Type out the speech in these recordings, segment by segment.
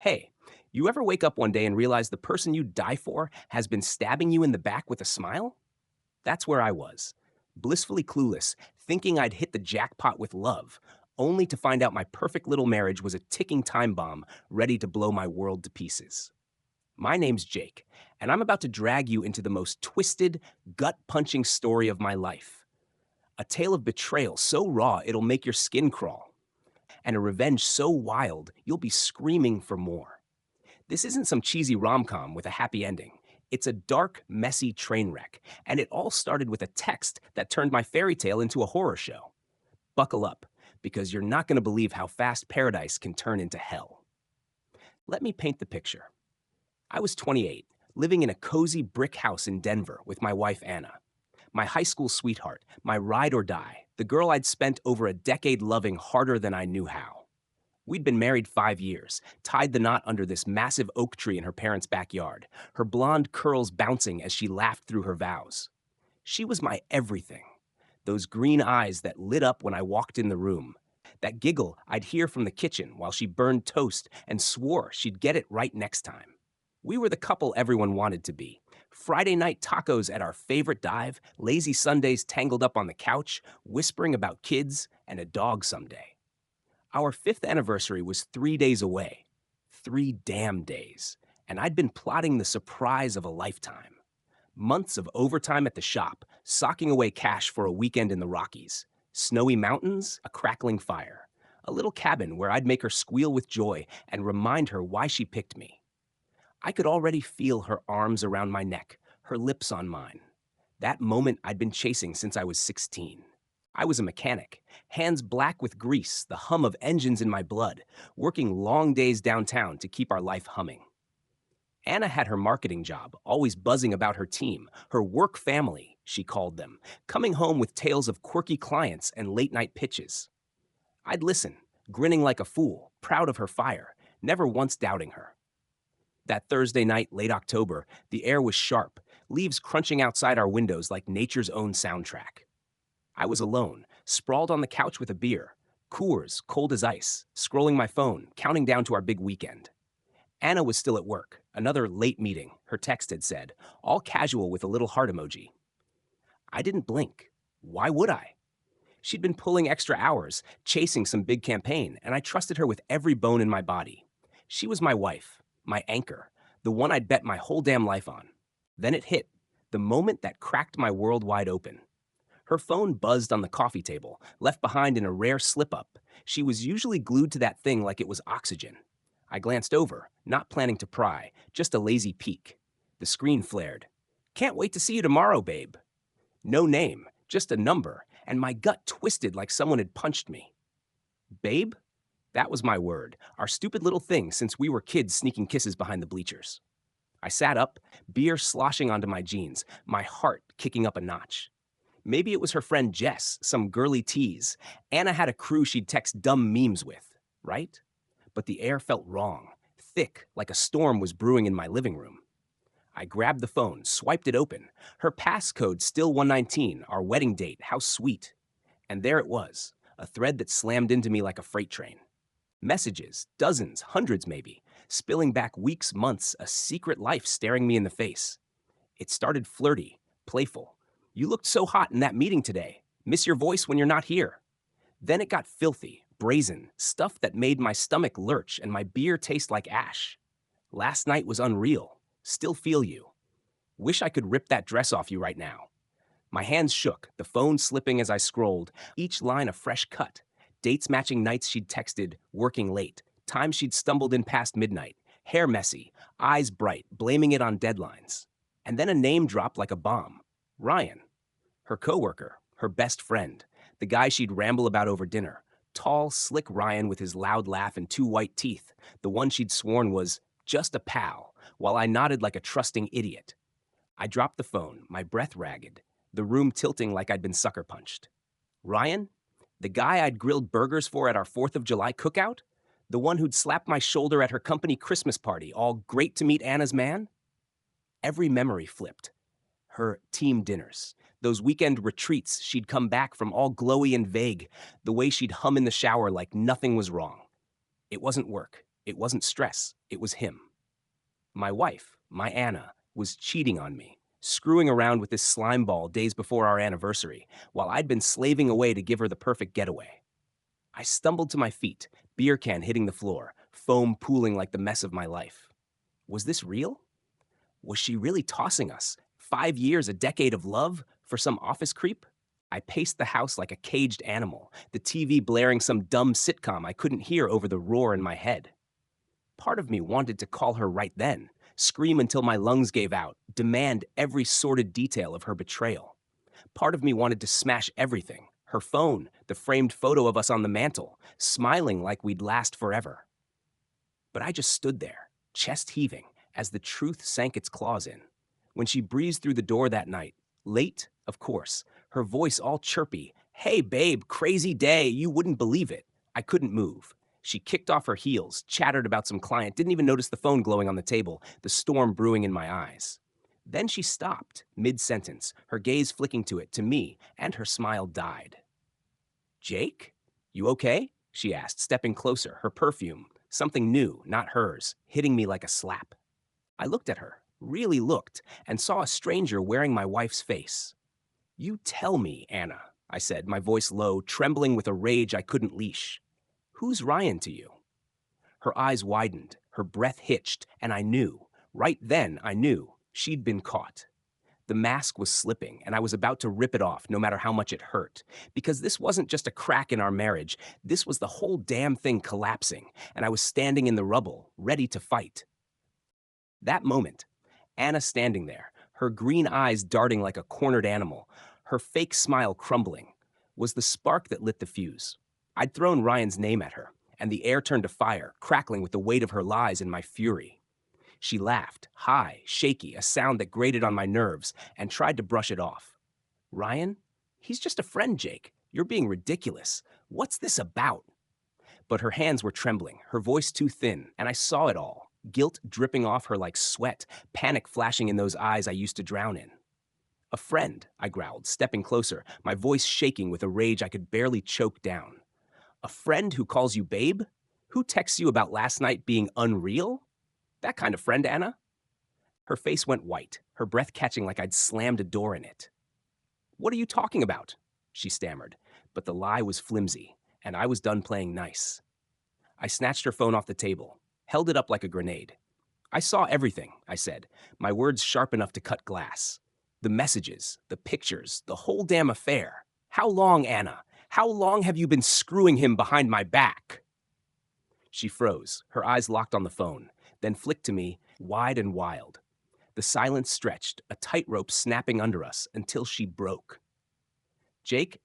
Hey, you ever wake up one day and realize the person you die for has been stabbing you in the back with a smile? That's where I was, blissfully clueless, thinking I'd hit the jackpot with love, only to find out my perfect little marriage was a ticking time bomb ready to blow my world to pieces. My name's Jake, and I'm about to drag you into the most twisted, gut punching story of my life. A tale of betrayal so raw it'll make your skin crawl, and a revenge so wild you'll be screaming for more. This isn't some cheesy rom com with a happy ending. It's a dark, messy train wreck, and it all started with a text that turned my fairy tale into a horror show. Buckle up, because you're not going to believe how fast paradise can turn into hell. Let me paint the picture. I was 28, living in a cozy brick house in Denver with my wife Anna. My high school sweetheart, my ride or die, the girl I'd spent over a decade loving harder than I knew how. We'd been married 5 years, tied the knot under this massive oak tree in her parents' backyard, her blonde curls bouncing as she laughed through her vows. She was my everything. Those green eyes that lit up when I walked in the room. That giggle I'd hear from the kitchen while she burned toast and swore she'd get it right next time. We were the couple everyone wanted to be. Friday night tacos at our favorite dive, lazy Sundays tangled up on the couch, whispering about kids and a dog someday. Our fifth anniversary was 3 days away. 3 damn days. And I'd been plotting the surprise of a lifetime. Months of overtime at the shop, socking away cash for a weekend in the Rockies. Snowy mountains, a crackling fire. A little cabin where I'd make her squeal with joy and remind her why she picked me. I could already feel her arms around my neck, her lips on mine. That moment I'd been chasing since I was 16. I was a mechanic, hands black with grease, the hum of engines in my blood, working long days downtown to keep our life humming. Anna had her marketing job, always buzzing about her team, her work family, she called them, coming home with tales of quirky clients and late-night pitches. I'd listen, grinning like a fool, proud of her fire, never once doubting her. That Thursday night, late October, the air was sharp, leaves crunching outside our windows like nature's own soundtrack. I was alone, sprawled on the couch with a beer, Coors, cold as ice, scrolling my phone, counting down to our big weekend. Anna was still at work, another late meeting, her text had said, all casual with a little heart emoji. I didn't blink. Why would I? She'd been pulling extra hours, chasing some big campaign, and I trusted her with every bone in my body. She was my wife, my anchor, the one I'd bet my whole damn life on. Then it hit, the moment that cracked my world wide open. Her phone buzzed on the coffee table, left behind in a rare slip-up. She was usually glued to that thing like it was oxygen. I glanced over, not planning to pry, just a lazy peek. The screen flared. "Can't wait to see you tomorrow, babe." No name, just a number, and my gut twisted like someone had punched me. Babe? That was my word, our stupid little thing since we were kids sneaking kisses behind the bleachers. I sat up, beer sloshing onto my jeans, my heart kicking up a notch. Maybe it was her friend Jess, some girly tease. Anna had a crew she'd text dumb memes with, right? But the air felt wrong, thick, like a storm was brewing in my living room. I grabbed the phone, swiped it open. Her passcode still 119, our wedding date, how sweet. And there it was, a thread that slammed into me like a freight train. Messages, dozens, hundreds maybe, spilling back weeks, months, a secret life staring me in the face. It started flirty, playful. "You looked so hot in that meeting today. Miss your voice when you're not here." Then it got filthy, brazen, stuff that made my stomach lurch and my beer taste like ash. "Last night was unreal. Still feel you. Wish I could rip that dress off you right now." My hands shook, the phone slipping as I scrolled, each line a fresh cut. Dates matching nights she'd texted, working late, times she'd stumbled in past midnight, hair messy, eyes bright, blaming it on deadlines. And then a name dropped like a bomb. Ryan. Her coworker, her best friend, the guy she'd ramble about over dinner. Tall, slick Ryan with his loud laugh and two white teeth, the one she'd sworn was just a pal, while I nodded like a trusting idiot. I dropped the phone, my breath ragged, the room tilting like I'd been sucker punched. Ryan? The guy I'd grilled burgers for at our 4th of July cookout? The one who'd slapped my shoulder at her company Christmas party, all great to meet Anna's man? Every memory flipped. Her team dinners, those weekend retreats she'd come back from all glowy and vague, the way she'd hum in the shower like nothing was wrong. It wasn't work. It wasn't stress, it was him. My wife, my Anna, was cheating on me, screwing around with this slime ball days before our anniversary, while I'd been slaving away to give her the perfect getaway. I stumbled to my feet, beer can hitting the floor, foam pooling like the mess of my life. Was this real? Was she really tossing us, 5 years, a decade of love, for some office creep? I paced the house like a caged animal, the TV blaring some dumb sitcom I couldn't hear over the roar in my head. Part of me wanted to call her right then, scream until my lungs gave out, demand every sordid detail of her betrayal. Part of me wanted to smash everything, her phone, the framed photo of us on the mantle, smiling like we'd last forever. But I just stood there, chest heaving, as the truth sank its claws in. When she breezed through the door that night, late, of course, her voice all chirpy, "Hey babe, crazy day, you wouldn't believe it." I couldn't move. She kicked off her heels, chattered about some client, didn't even notice the phone glowing on the table, the storm brewing in my eyes. Then she stopped, mid-sentence, her gaze flicking to me, and her smile died. "Jake? You okay?" she asked, stepping closer, her perfume, something new, not hers, hitting me like a slap. I looked at her, really looked, and saw a stranger wearing my wife's face. "You tell me, Anna," I said, my voice low, trembling with a rage I couldn't leash. "Who's Ryan to you?" Her eyes widened, her breath hitched, and I knew, right then I knew, she'd been caught. The mask was slipping, and I was about to rip it off, no matter how much it hurt. Because this wasn't just a crack in our marriage, this was the whole damn thing collapsing, and I was standing in the rubble, ready to fight. That moment, Anna standing there, her green eyes darting like a cornered animal, her fake smile crumbling, was the spark that lit the fuse. I'd thrown Ryan's name at her, and the air turned to fire, crackling with the weight of her lies and my fury. She laughed, high, shaky, a sound that grated on my nerves, and tried to brush it off. "Ryan? He's just a friend, Jake. You're being ridiculous. What's this about?" But her hands were trembling, her voice too thin, and I saw it all, guilt dripping off her like sweat, panic flashing in those eyes I used to drown in. "A friend," I growled, stepping closer, my voice shaking with a rage I could barely choke down. "A friend who calls you babe? Who texts you about last night being unreal? That kind of friend, Anna?" Her face went white, her breath catching like I'd slammed a door in it. "What are you talking about?" she stammered, but the lie was flimsy, and I was done playing nice. I snatched her phone off the table, held it up like a grenade. "I saw everything," I said, my words sharp enough to cut glass. "The messages, the pictures, the whole damn affair. How long, Anna? How long have you been screwing him behind my back?" She froze, her eyes locked on the phone, then flicked to me, wide and wild. The silence stretched, a tightrope snapping under us, until she broke. "Jake,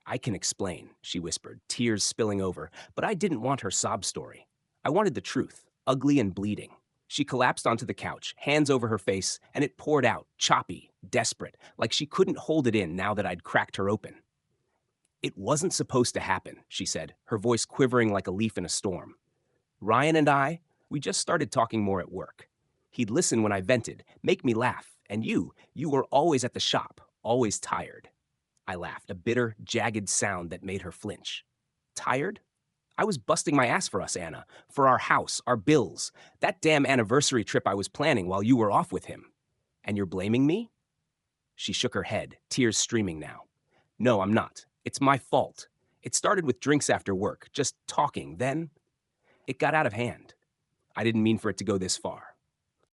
I can explain," she whispered, tears spilling over, but I didn't want her sob story. I wanted the truth, ugly and bleeding. She collapsed onto the couch, hands over her face, and it poured out, choppy, desperate, like she couldn't hold it in now that I'd cracked her open. "It wasn't supposed to happen," she said, her voice quivering like a leaf in a storm. "Ryan and we just started talking more at work. He'd listen when I vented, make me laugh, and you were always at the shop, always tired." I laughed, a bitter, jagged sound that made her flinch. "Tired? I was busting my ass for us, Anna, for our house, our bills, that damn anniversary trip I was planning while you were off with him. And you're blaming me?" She shook her head, tears streaming now. "No, I'm not. It's my fault. It started with drinks after work, just talking, then it got out of hand. I didn't mean for it to go this far."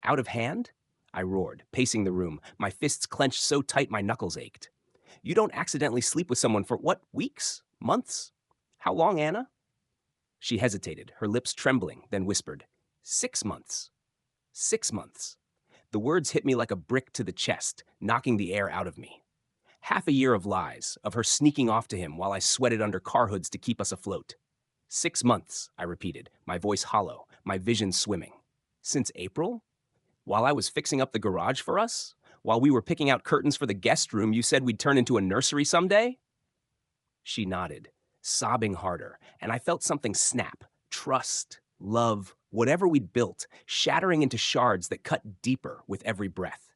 "Out of hand?" I roared, pacing the room, my fists clenched so tight my knuckles ached. "You don't accidentally sleep with someone for, what, weeks? Months? How long, Anna?" She hesitated, her lips trembling, then whispered, 6 months. 6 months. The words hit me like a brick to the chest, knocking the air out of me. Half a year of lies, of her sneaking off to him while I sweated under car hoods to keep us afloat. 6 months, I repeated, my voice hollow, my vision swimming. Since April? While I was fixing up the garage for us? While we were picking out curtains for the guest room you said we'd turn into a nursery someday? She nodded, sobbing harder, and I felt something snap. Trust, love, whatever we'd built, shattering into shards that cut deeper with every breath.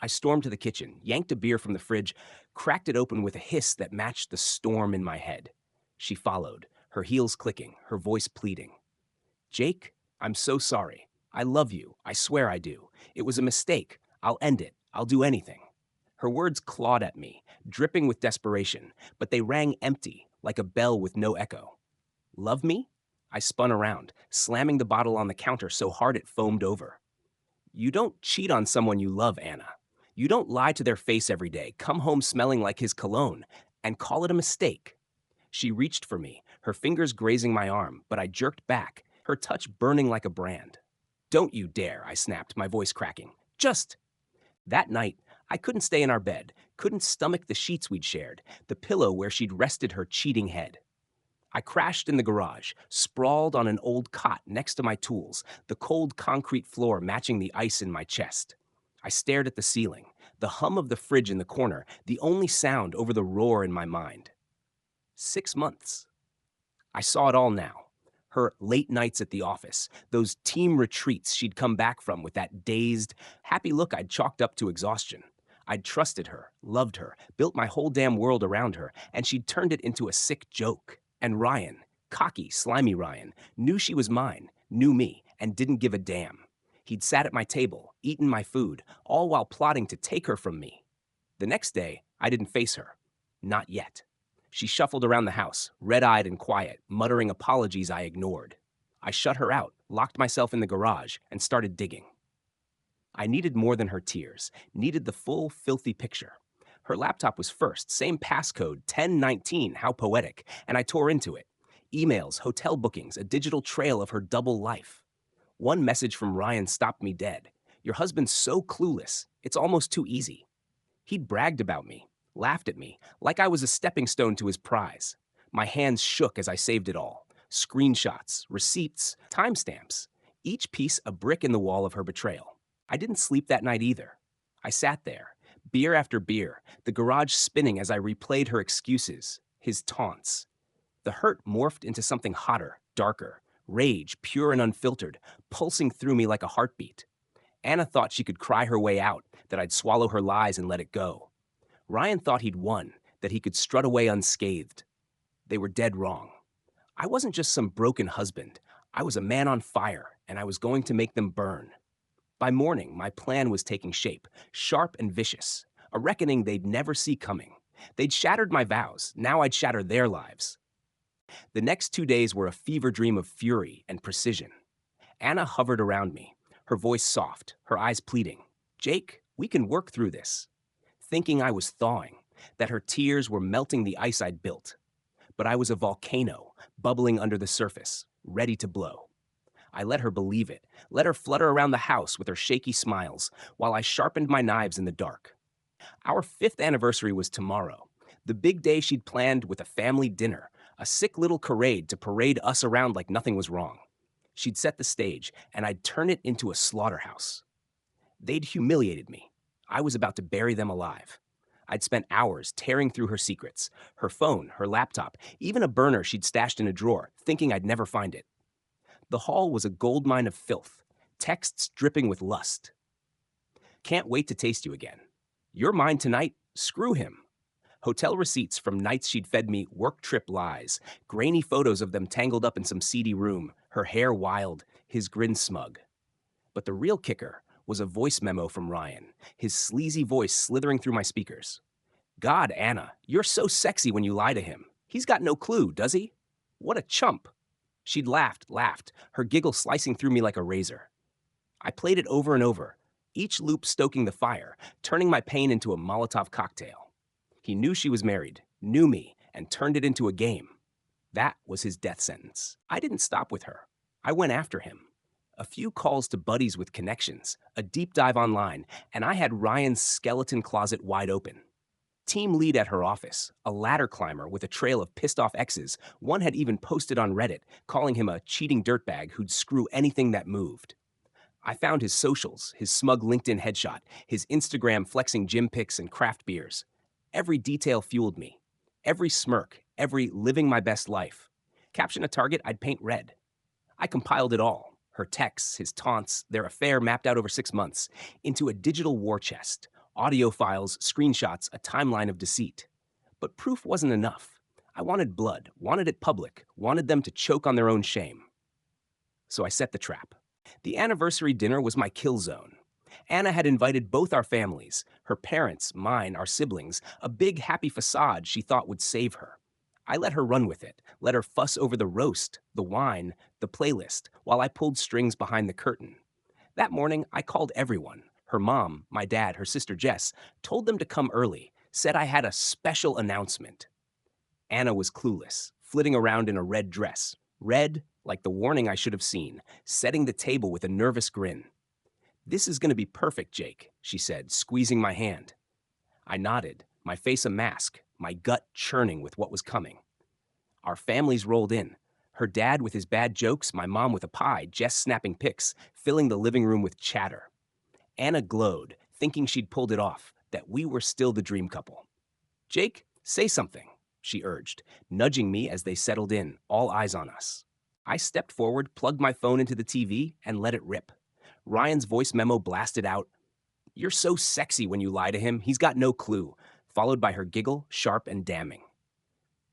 I stormed to the kitchen, yanked a beer from the fridge, cracked it open with a hiss that matched the storm in my head. She followed, her heels clicking, her voice pleading. "Jake, I'm so sorry. I love you. I swear I do. It was a mistake. I'll end it. I'll do anything. Her words clawed at me, dripping with desperation, but they rang empty, like a bell with no echo. Love me? I spun around, slamming the bottle on the counter so hard it foamed over. You don't cheat on someone you love, Anna. You don't lie to their face every day, come home smelling like his cologne, and call it a mistake. She reached for me, her fingers grazing my arm, but I jerked back, her touch burning like a brand. Don't you dare, I snapped, my voice cracking. Just. That night, I couldn't stay in our bed, couldn't stomach the sheets we'd shared, the pillow where she'd rested her cheating head. I crashed in the garage, sprawled on an old cot next to my tools, the cold concrete floor matching the ice in my chest. I stared at the ceiling, the hum of the fridge in the corner, the only sound over the roar in my mind. 6 months. I saw it all now. Her late nights at the office, those team retreats she'd come back from with that dazed, happy look I'd chalked up to exhaustion. I'd trusted her, loved her, built my whole damn world around her, and she'd turned it into a sick joke. And Ryan, cocky, slimy Ryan, knew she was mine, knew me, and didn't give a damn. He'd sat at my table, eaten my food, all while plotting to take her from me. The next day, I didn't face her. Not yet. She shuffled around the house, red-eyed and quiet, muttering apologies I ignored. I shut her out, locked myself in the garage, and started digging. I needed more than her tears, needed the full, filthy picture. Her laptop was first, same passcode, 1019, how poetic, and I tore into it. Emails, hotel bookings, a digital trail of her double life. One message from Ryan stopped me dead. Your husband's so clueless, it's almost too easy. He'd bragged about me, laughed at me, like I was a stepping stone to his prize. My hands shook as I saved it all. Screenshots, receipts, timestamps. Each piece a brick in the wall of her betrayal. I didn't sleep that night either. I sat there, beer after beer, the garage spinning as I replayed her excuses, his taunts. The hurt morphed into something hotter, darker, rage, pure and unfiltered, pulsing through me like a heartbeat. Anna thought she could cry her way out, that I'd swallow her lies and let it go. Ryan thought he'd won, that he could strut away unscathed. They were dead wrong. I wasn't just some broken husband. I was a man on fire, and I was going to make them burn. By morning, my plan was taking shape, sharp and vicious, a reckoning they'd never see coming. They'd shattered my vows, now I'd shatter their lives. The next 2 days were a fever dream of fury and precision. Anna hovered around me, her voice soft, her eyes pleading. Jake, we can work through this. Thinking I was thawing, that her tears were melting the ice I'd built. But I was a volcano, bubbling under the surface, ready to blow. I let her believe it, let her flutter around the house with her shaky smiles, while I sharpened my knives in the dark. Our 5th anniversary was tomorrow, the big day she'd planned with a family dinner, a sick little charade to parade us around like nothing was wrong. She'd set the stage, and I'd turn it into a slaughterhouse. They'd humiliated me. I was about to bury them alive. I'd spent hours tearing through her secrets, her phone, her laptop, even a burner she'd stashed in a drawer, thinking I'd never find it. The hall was a goldmine of filth, texts dripping with lust. Can't wait to taste you again. You're mine tonight, screw him. Hotel receipts from nights she'd fed me work trip lies, grainy photos of them tangled up in some seedy room, her hair wild, his grin smug. But the real kicker was a voice memo from Ryan, his sleazy voice slithering through my speakers. God, Anna, you're so sexy when you lie to him. He's got no clue, does he? What a chump. She'd laughed, her giggle slicing through me like a razor. I played it over and over, each loop stoking the fire, turning my pain into a Molotov cocktail. He knew she was married, knew me, and turned it into a game. That was his death sentence. I didn't stop with her. I went after him. A few calls to buddies with connections, a deep dive online, and I had Ryan's skeleton closet wide open. Team lead at her office, a ladder climber with a trail of pissed-off exes, one had even posted on Reddit, calling him a cheating dirtbag who'd screw anything that moved. I found his socials, his smug LinkedIn headshot, his Instagram flexing gym pics and craft beers. Every detail fueled me. Every smirk, every living my best life. Caption a target, I'd paint red. I compiled it all, her texts, his taunts, their affair mapped out over 6 months, into a digital war chest. Audio files, screenshots, a timeline of deceit. But proof wasn't enough. I wanted blood, wanted it public, wanted them to choke on their own shame. so I set the trap. The anniversary dinner was my kill zone. Anna had invited both our families, her parents, mine, our siblings, a big happy facade she thought would save her. I let her run with it, let her fuss over the roast, the wine, the playlist, while I pulled strings behind the curtain. That morning, I called everyone. Her mom, my dad, her sister Jess, told them to come early, said I had a special announcement. Anna was clueless, flitting around in a red dress. Red, like the warning I should have seen, setting the table with a nervous grin. "This is going to be perfect, Jake," she said, squeezing my hand. I nodded, my face a mask, my gut churning with what was coming. Our families rolled in. Her dad with his bad jokes, my mom with a pie, Jess snapping pics, filling the living room with chatter. Anna glowed, thinking she'd pulled it off, that we were still the dream couple. "Jake, say something," she urged, nudging me as they settled in, all eyes on us. I stepped forward, plugged my phone into the TV, and let it rip. Ryan's voice memo blasted out, "You're so sexy when you lie to him, he's got no clue," followed by her giggle, sharp and damning.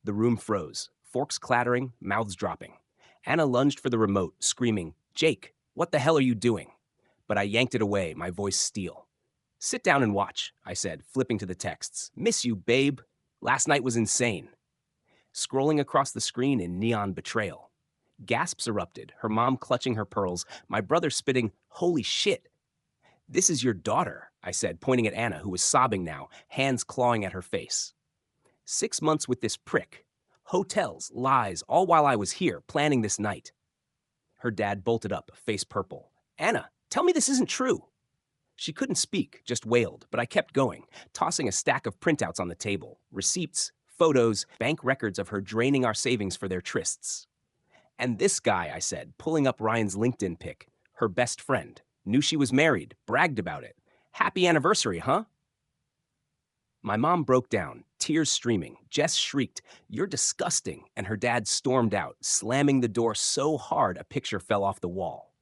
The room froze, forks clattering, mouths dropping. Anna lunged for the remote, screaming, "Jake, what the hell are you doing?" But I yanked it away, my voice steel. "Sit down and watch," I said, flipping to the texts. "Miss you, babe. Last night was insane." Scrolling across the screen in neon betrayal. Gasps erupted, her mom clutching her pearls, my brother spitting, "Holy shit." "This is your daughter," I said, pointing at Anna, who was sobbing now, hands clawing at her face. 6 months with this prick. Hotels, lies, all while I was here, planning this night. Her dad bolted up, face purple. "Anna, tell me this isn't true." She couldn't speak, just wailed, but I kept going, tossing a stack of printouts on the table, receipts, photos, bank records of her draining our savings for their trysts. "And this guy," I said, pulling up Ryan's LinkedIn pic, her best friend, knew she was married, bragged about it. "Happy anniversary, huh?" My mom broke down, tears streaming. Jess shrieked, "You're disgusting," and her dad stormed out, slamming the door so hard a picture fell off the wall.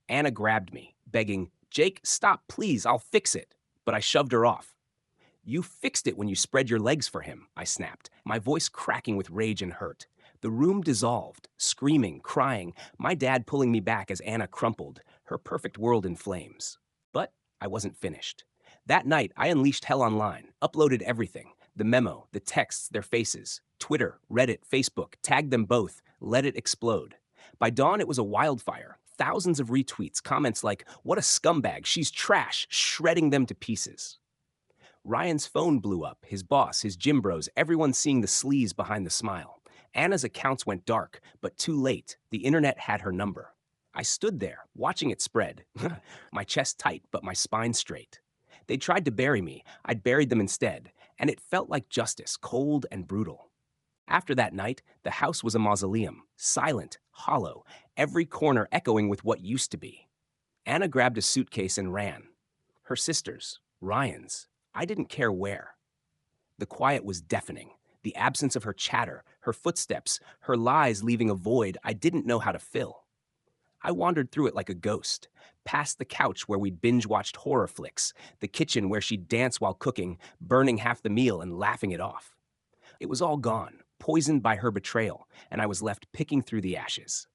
Anna grabbed me, begging, "Jake, stop, please, I'll fix it." But I shoved her off. "You fixed it when you spread your legs for him," I snapped, my voice cracking with rage and hurt. The room dissolved, screaming, crying, my dad pulling me back as Anna crumpled, her perfect world in flames. But I wasn't finished. That night, I unleashed hell online, uploaded everything, the memo, the texts, their faces, Twitter, Reddit, Facebook, tagged them both, let it explode. By dawn, it was a wildfire. Thousands of retweets, comments like, "What a scumbag, she's trash," shredding them to pieces. Ryan's phone blew up, his boss, his gym bros, everyone seeing the sleaze behind the smile. Anna's accounts went dark, but too late. The internet had her number. I stood there, watching it spread, my chest tight, but my spine straight. They tried to bury me, I'd buried them instead, and it felt like justice, cold and brutal. After that night, the house was a mausoleum, silent, hollow, every corner echoing with what used to be. Anna grabbed a suitcase and ran. Her sisters, Ryan's, I didn't care where. The quiet was deafening, the absence of her chatter, her footsteps, her lies leaving a void I didn't know how to fill. I wandered through it like a ghost, past the couch where we'd binge-watched horror flicks, the kitchen where she'd dance while cooking, burning half the meal and laughing it off. It was all gone, poisoned by her betrayal, and I was left picking through the ashes.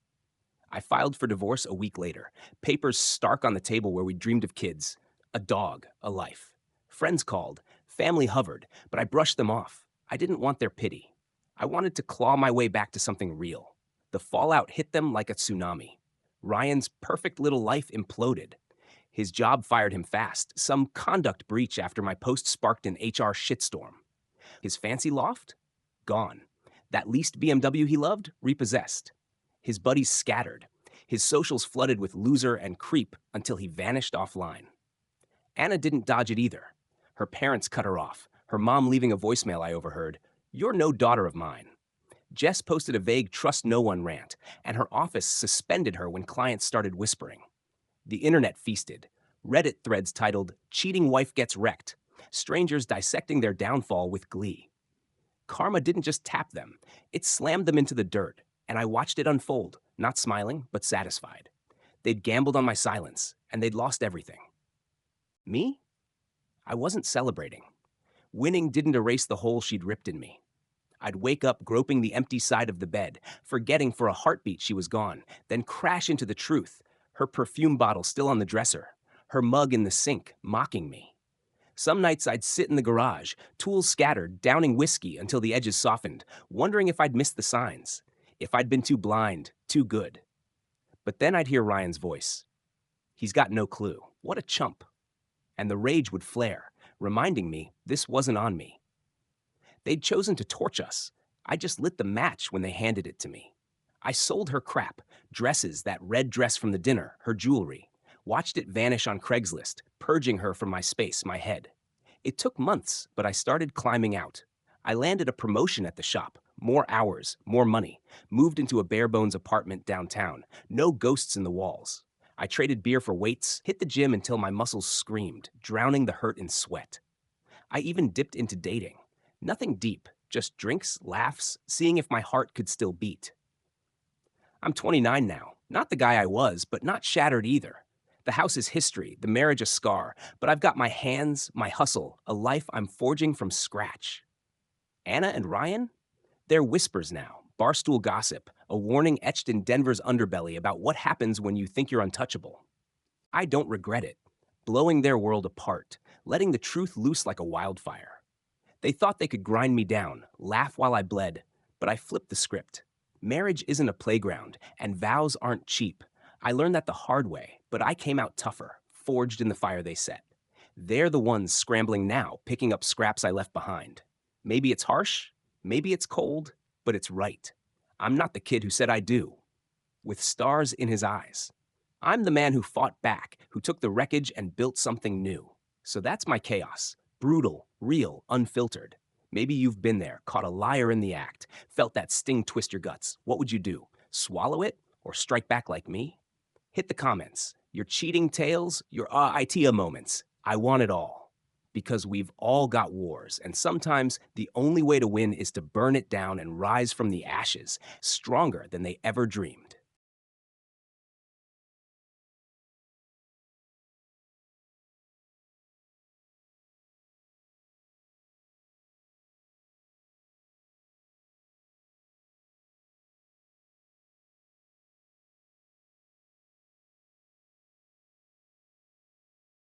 I filed for divorce a week later, papers stark on the table where we dreamed of kids, a dog, a life. Friends called, family hovered, but I brushed them off. I didn't want their pity. I wanted to claw my way back to something real. The fallout hit them like a tsunami. Ryan's perfect little life imploded. His job fired him fast, some conduct breach after my post sparked an HR shitstorm. His fancy loft? Gone. That leased BMW he loved? Repossessed. His buddies scattered. His socials flooded with loser and creep until he vanished offline. Anna didn't dodge it either. Her parents cut her off, her mom leaving a voicemail I overheard, "You're no daughter of mine." Jess posted a vague trust no one rant, and her office suspended her when clients started whispering. The internet feasted. Reddit threads titled, "Cheating Wife Gets Wrecked," strangers dissecting their downfall with glee. Karma didn't just tap them, it slammed them into the dirt, and I watched it unfold, not smiling, but satisfied. They'd gambled on my silence, and they'd lost everything. Me? I wasn't celebrating. Winning didn't erase the hole she'd ripped in me. I'd wake up groping the empty side of the bed, forgetting for a heartbeat she was gone, then crash into the truth. Her perfume bottle still on the dresser, her mug in the sink, mocking me. Some nights I'd sit in the garage, tools scattered, downing whiskey until the edges softened, wondering if I'd missed the signs, if I'd been too blind, too good. But then I'd hear Ryan's voice. He's got no clue. What a chump. And the rage would flare, reminding me this wasn't on me. They'd chosen to torch us. I just lit the match when they handed it to me. I sold her crap, dresses, that red dress from the dinner, her jewelry. Watched it vanish on Craigslist, purging her from my space, my head. It took months, but I started climbing out. I landed a promotion at the shop, more hours, more money, moved into a bare-bones apartment downtown, no ghosts in the walls. I traded beer for weights, hit the gym until my muscles screamed, drowning the hurt in sweat. I even dipped into dating. Nothing deep, just drinks, laughs, seeing if my heart could still beat. I'm 29 now, not the guy I was, but not shattered either. The house is history, the marriage a scar, but I've got my hands, my hustle, a life I'm forging from scratch. Anna and Ryan? They're whispers now, barstool gossip, a warning etched in Denver's underbelly about what happens when you think you're untouchable. I don't regret it, blowing their world apart, letting the truth loose like a wildfire. They thought they could grind me down, laugh while I bled, but I flipped the script. Marriage isn't a playground, and vows aren't cheap. I learned that the hard way, but I came out tougher, forged in the fire they set. They're the ones scrambling now, picking up scraps I left behind. Maybe it's harsh, maybe it's cold, but it's right. I'm not the kid who said I do. With stars in his eyes. I'm the man who fought back, who took the wreckage and built something new. So that's my chaos. Brutal, real, unfiltered. Maybe you've been there, caught a liar in the act, felt that sting twist your guts. What would you do? Swallow it or strike back like me? Hit the comments. Your cheating tales, your AITA moments. I want it all. Because we've all got wars, and sometimes the only way to win is to burn it down and rise from the ashes, stronger than they ever dreamed.